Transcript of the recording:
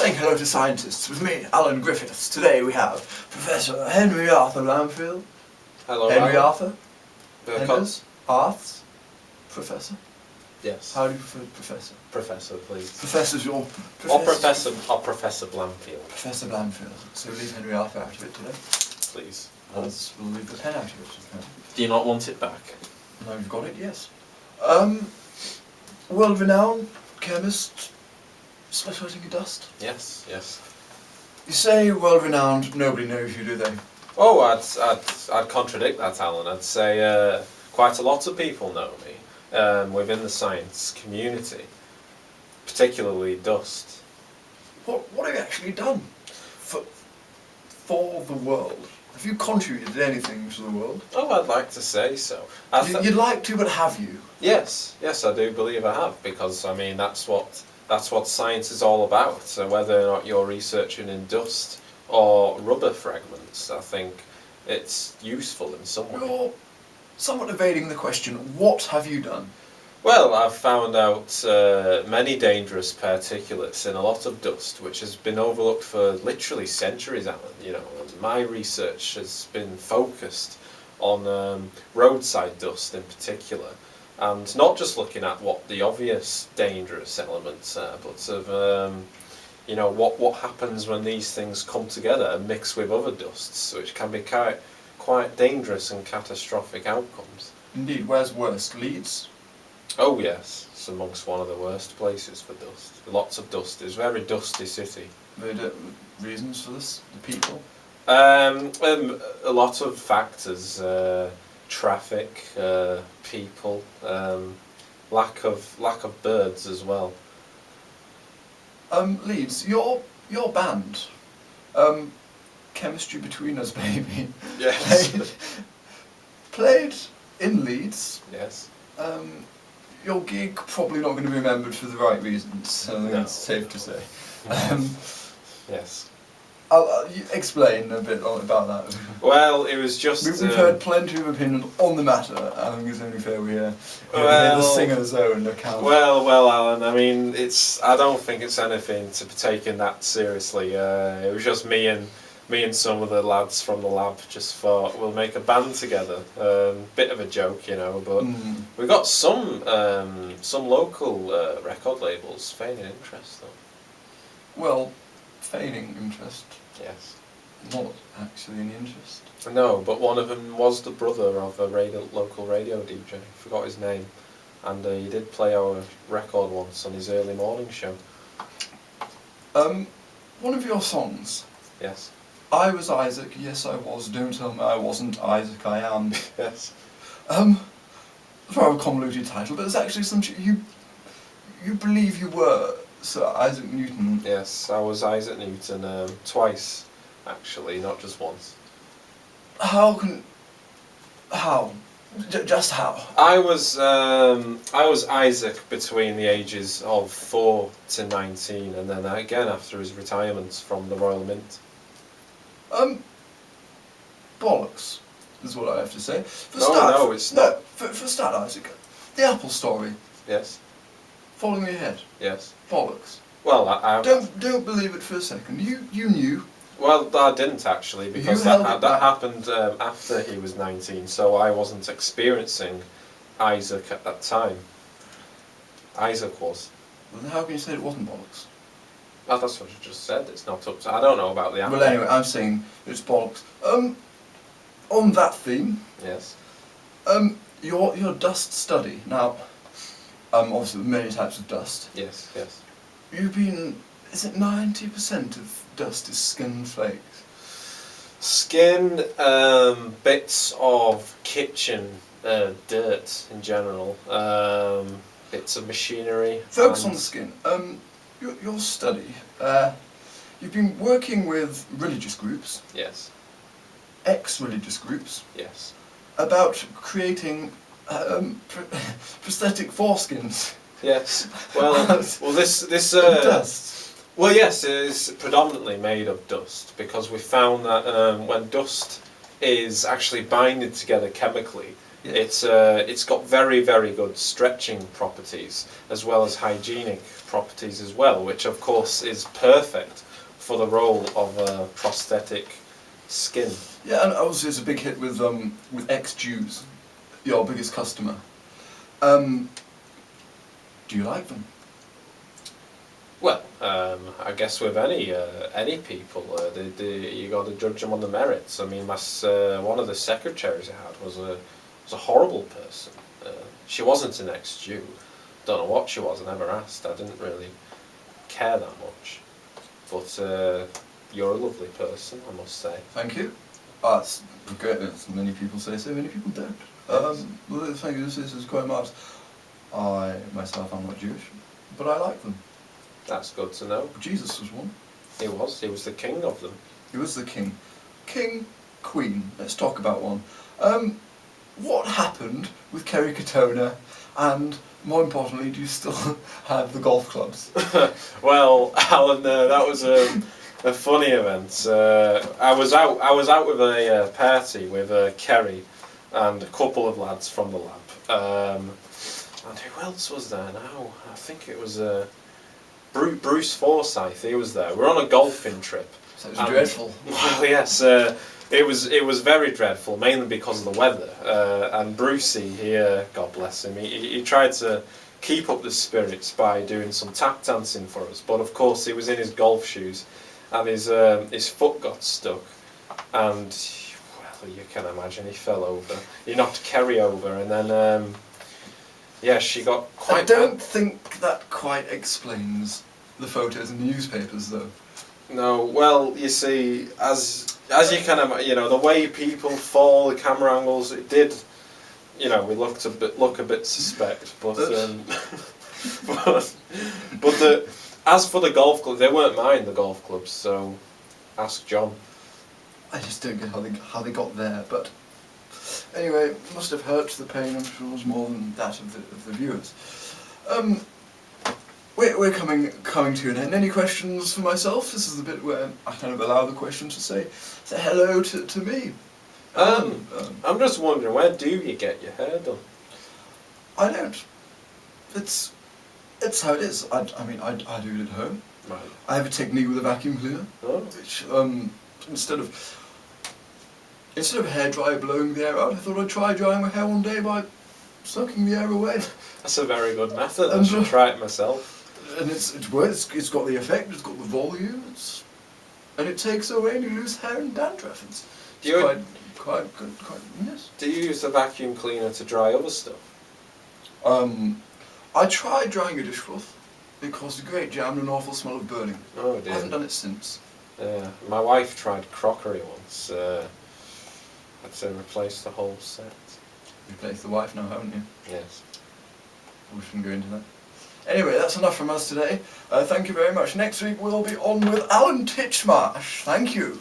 saying hello to scientists with me, Alan Griffiths. Today we have Professor Henry Arthur Blamfield. Hello, Henry Alan. Arthur? Henders? Arths? Professor? Yes. How do you prefer Professor? Professor, please. Professor's your... Or Professor Blamfield. Professor Blamfield. So leave Henry Arthur out of it today. Please. We'll leave the pen out of it. Okay. Do you not want it back? Now you've got it, yes. World-renowned chemist specialising in dust. Yes, yes. You say world-renowned, nobody knows you, do they? Oh, I'd contradict that, Alan. I'd say quite a lot of people know me within the science community, particularly dust. What have you actually done for the world? Have you contributed anything to the world? Oh, I'd like to say so. You'd like to, but have you? Yes, I do believe I have, because I mean that's what science is all about. So whether or not you're researching in dust or rubber fragments, I think it's useful in some way. You're somewhat evading the question. What have you done? Well, I've found out many dangerous particulates in a lot of dust, which has been overlooked for literally centuries, Alan. You know, and my research has been focused on roadside dust in particular, and not just looking at what the obvious dangerous elements are, but of you know, what happens when these things come together and mix with other dusts, which can be quite dangerous and catastrophic outcomes. Indeed. Where's worst? Leeds? Oh yes, it's amongst one of the worst places for dust. Lots of dust. It's a very dusty city. The reasons for this? The people? A lot of factors. Traffic, people, lack of birds as well. Leeds, your band, Chemistry Between Us, baby. Yes. Played in Leeds. Yes. Your gig probably not going to be remembered for the right reasons, so I think that's safe to say. Yes. You explain a bit about that. Well, it was just... We've heard plenty of opinions on the matter. I think it's only fair we hear the singer's own account. Well, Alan, I mean, I don't think it's anything to be taken that seriously. It was just me and some of the lads from the lab just thought we'll make a band together. Bit of a joke, you know, but we got some local record labels feigning interest, though. Well, feigning interest. Yes. Not actually any interest. No, but one of them was the brother of a local radio DJ. Forgot his name, and he did play our record once on his early morning show. One of your songs. Yes. I was Isaac, yes I was, don't tell me I wasn't Isaac, I am. Yes. It's a rather convoluted title, but it's actually something you believe you were Sir Isaac Newton. Yes, I was Isaac Newton twice, actually, not just once. How? Just how? I was Isaac between the ages of 4 to 19, and then again after his retirement from the Royal Mint. Bollocks, is what I have to say. No, it's not. For start, Isaac, the Apple story. Yes. Following me ahead. Yes. Bollocks. Well, I don't believe it for a second. You knew. Well, I didn't actually, because that happened after he was 19, so I wasn't experiencing Isaac at that time. Isaac was. Well, then how can you say it wasn't bollocks? Well, that's what you just said. It's not up to... I don't know about the Apple. Well, anyway, I'm saying it's bollocks. On that theme. Yes. Your dust study. Now, obviously many types of dust. Yes, yes. You've been... Is it 90% of dust is skin flakes? Skin, bits of kitchen dirt in general, bits of machinery. Focus on the skin. Your study, you've been working with religious groups. Yes. Ex-religious groups. Yes. About creating prosthetic foreskins. Yes. Well, this dust. Well, yes, it is predominantly made of dust, because we found that when dust is actually binding together chemically, Yeah. It's got very, very good stretching properties as well as hygienic properties as well, which of course is perfect for the role of a prosthetic skin. Yeah, and obviously it's a big hit with ex-Jews, your biggest customer. Do you like them? Well, I guess with any people, you got to judge them on the merits. I mean, one of the secretaries I had was a horrible person. She wasn't an ex-Jew. Don't know what she was. I never asked. I didn't really care that much. But you're a lovely person, I must say. Thank you. That's great. Many people say so. Many people don't. Yes. Well, thank you. This is quite marvellous. I myself am not Jewish, but I like them. That's good to know. Jesus was one. He was the king of them. He was the king. King, queen. Let's talk about one. What happened with Kerry K, and more importantly, do you still have the golf clubs? Well, Alan, that was a funny event. I was out with a party with Kerry and a couple of lads from the lab. And who else was there now? I think it was Bruce Forsyth. He was there. We're on a golfing trip. Sounds dreadful. Well, yes. It was very dreadful, mainly because of the weather. And Brucey, God bless him, he tried to keep up the spirits by doing some tap dancing for us. But of course, he was in his golf shoes, and his foot got stuck. And well, you can imagine, he fell over. He knocked Kerry over, and then yeah, she got quite. I don't think that quite explains the photos in the newspapers, though. No, well, you see, as you can imagine, the way people fall, the camera angles, it did, we look a bit suspect, but as for the golf club, they weren't mine, the golf clubs, so ask John. I just don't get how they got there, but anyway, it must have hurt the pain. I'm sure it was more than that of the viewers. We're coming to an end. Any questions for myself? This is the bit where I kind of allow the question to say hello to me. I'm just wondering, where do you get your hair done? I don't. It's how it is. I mean, I do it at home. Right. I have a technique with a vacuum cleaner, which instead of hairdryer blowing the air out, I thought I'd try drying my hair one day by sucking the air away. That's a very good method. I should try it myself. And it works. It's got the effect. It's got the volume. And it takes away any loose hair and dandruff. It's quite good. Yes. Do you use the vacuum cleaner to dry other stuff? I tried drying a dishcloth. It caused a great jam and an awful smell of burning. Oh dear. I haven't done it since. My wife tried crockery once. Had to replace the whole set. Replaced the wife now, haven't you? Yes. We shouldn't go into that. Anyway, that's enough from us today. Thank you very much. Next week we'll be on with Alan Titchmarsh. Thank you.